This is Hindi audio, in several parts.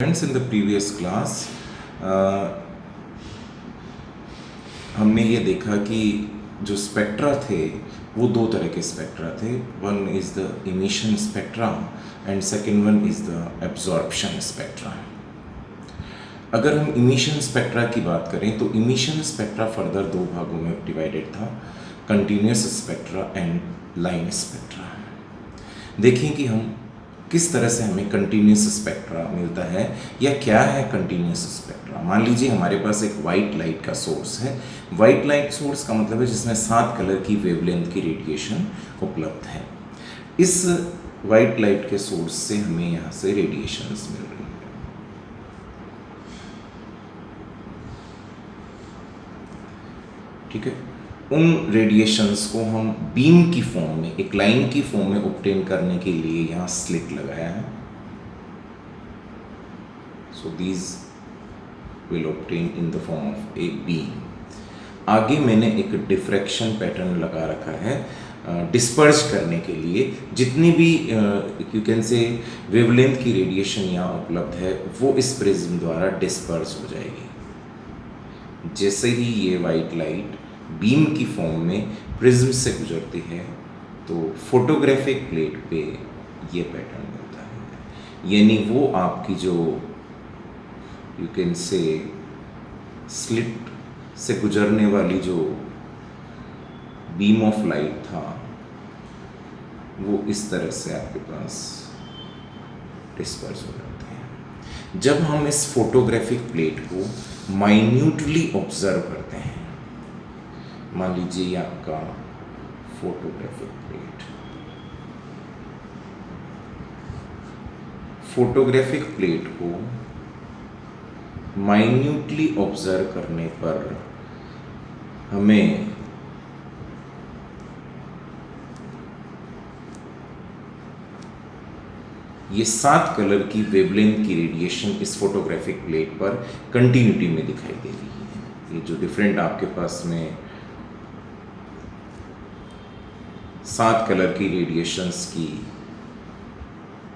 Friends, in the previous class हमने ये देखा कि जो स्पेक्ट्रा थे वो दो तरह के स्पेक्ट्रा थे. One is the emission spectra and second one is the absorption spectra. अगर हम इमिशन स्पेक्ट्रा की बात करें तो इमिशन स्पेक्ट्रा फर्दर दो भागों में डिवाइडेड था, continuous spectra and line spectra. देखें कि हम किस तरह से हमें कंटिन्यूस स्पेक्ट्रा मिलता है या क्या है कंटिन्यूस स्पेक्ट्रा. मान लीजिए हमारे पास एक वाइट लाइट का सोर्स है. वाइट लाइट सोर्स का मतलब है जिसमें 7 कलर की वेवलेंथ की रेडिएशन उपलब्ध है. इस वाइट लाइट के सोर्स से हमें यहाँ से रेडिएशंस मिल रही है. ठीक है, उन रेडिएशंस को हम बीम की फॉर्म में, एक लाइन की फॉर्म में ऑब्टेन करने के लिए यहाँ स्लिट लगाया है. So these will obtain in the form of a beam. आगे मैंने एक डिफ्रैक्शन पैटर्न लगा रखा है डिस्पर्स करने के लिए. जितनी भी यू कैन से वेवलेंथ की रेडिएशन यहाँ उपलब्ध है वो इस प्रिज्म द्वारा डिस्पर्स हो जाएगी. जैसे ही ये वाइट लाइट बीम की फॉर्म में प्रिज्म से गुजरती है तो फोटोग्राफिक प्लेट पे ये पैटर्न मिलता है. यानी वो आपकी जो यू कैन से स्लिट से गुजरने वाली जो बीम ऑफ लाइट था वो इस तरह से आपके पास डिस्पर्स हो जाते हैं. जब हम इस फोटोग्राफिक प्लेट को माइन्यूटली ऑब्जर्व करते हैं, मान लीजिए ये आपका फोटोग्राफिक प्लेट. फोटोग्राफिक प्लेट को माइन्यूटली ऑब्जर्व करने पर हमें ये 7 कलर की वेवलेंथ की रेडिएशन इस फोटोग्राफिक प्लेट पर कंटिन्यूटी में दिखाई दे रही है. ये जो डिफरेंट आपके पास में 7 कलर की रेडिएशंस की,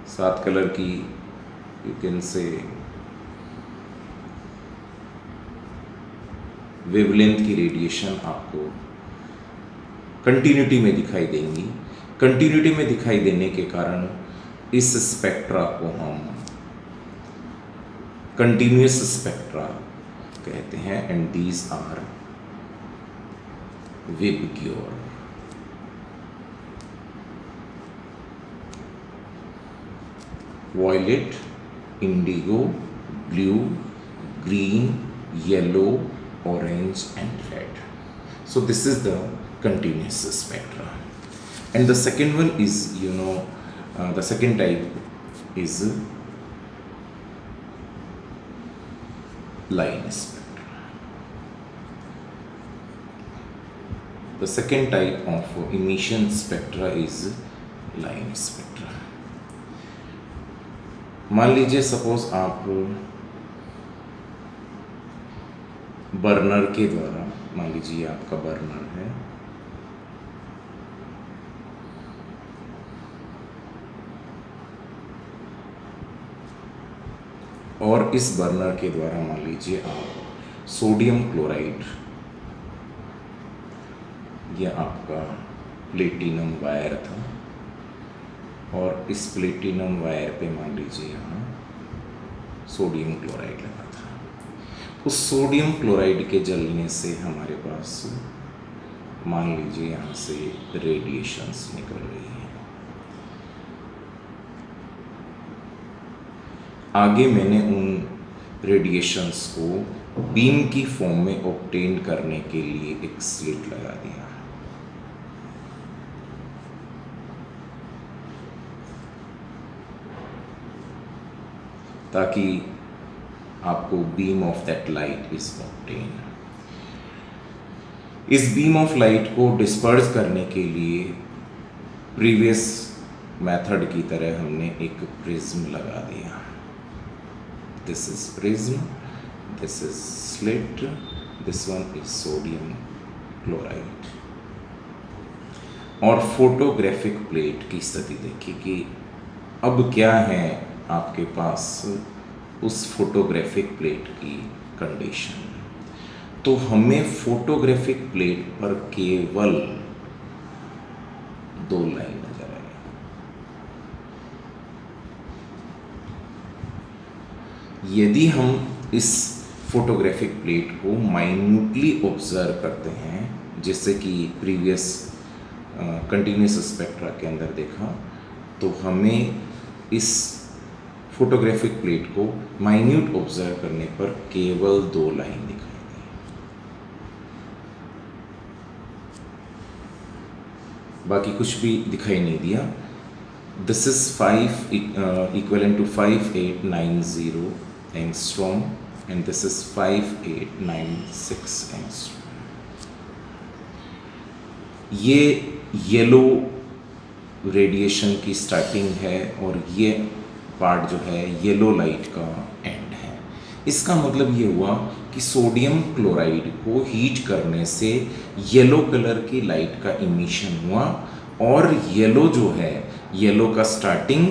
7 कलर की यू कैन से वेवलेंथ की रेडिएशन आपको कंटिन्यूटी में दिखाई देंगी. कंटिन्यूटी में दिखाई देने के कारण इस स्पेक्ट्रा को हम कंटिन्यूस स्पेक्ट्रा कहते हैं. And these are VIBGYOR. Violet, indigo, blue, green, yellow, orange and red. So this is the continuous spectra. And the second one is, the second type is line spectra. The second type of emission spectra is line spectra. मान लीजिए सपोज आप बर्नर के द्वारा, मान लीजिए आपका बर्नर है और इस बर्नर के द्वारा मान लीजिए आप सोडियम क्लोराइड, यह आपका प्लेटिनम वायर था और इस प्लेटिनम वायर पे मान लीजिए यहाँ सोडियम क्लोराइड लगा था. उस सोडियम क्लोराइड के जलने से हमारे पास मान लीजिए यहाँ से रेडिएशंस निकल रही हैं. आगे मैंने उन रेडिएशंस को बीम की फॉर्म में ऑब्टेन करने के लिए एक स्लिट लगा दिया ताकि आपको beam of that light is obtain. इस बीम ऑफ लाइट को डिस्पर्स करने के लिए प्रीवियस मेथड की तरह हमने एक प्रिज्म लगा दिया. This is prism, this is slit, this one is sodium chloride. और फोटोग्राफिक प्लेट की स्थिति देखिए कि अब क्या है आपके पास उस फोटोग्राफिक प्लेट की कंडीशन। तो हमें फोटोग्राफिक प्लेट पर केवल 2 लाइन नजर आएगी। यदि हम इस फोटोग्राफिक प्लेट को माइन्यूटली ऑब्जर्व करते हैं, जैसे कि प्रीवियस कंटिन्यूस स्पेक्ट्रा के अंदर देखा, तो हमें इस फोटोग्राफिक प्लेट को माइन्यूट ऑब्जर्व करने पर केवल 2 लाइन दिखाई दी। बाकी कुछ भी दिखाई नहीं दिया। This is 5 equivalent to 5890 angstrom and this is 5896 angstrom. ये येलो रेडिएशन की स्टार्टिंग है और ये पार्ट जो है येलो लाइट का एंड है। इसका मतलब ये हुआ कि सोडियम क्लोराइड को हीट करने से येलो कलर की लाइट का इमिशन हुआ और येलो जो है, येलो का स्टार्टिंग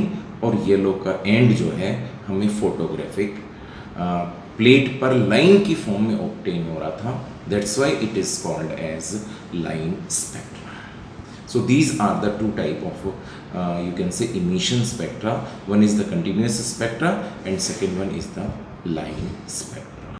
और येलो का एंड जो है हमें फोटोग्राफिक प्लेट पर लाइन की फॉर्म में ऑब्टेन हो रहा था। That's why it is called as line spectra. So these are the two type of you can say emission spectra. One is the continuous spectra and second one is the line spectra.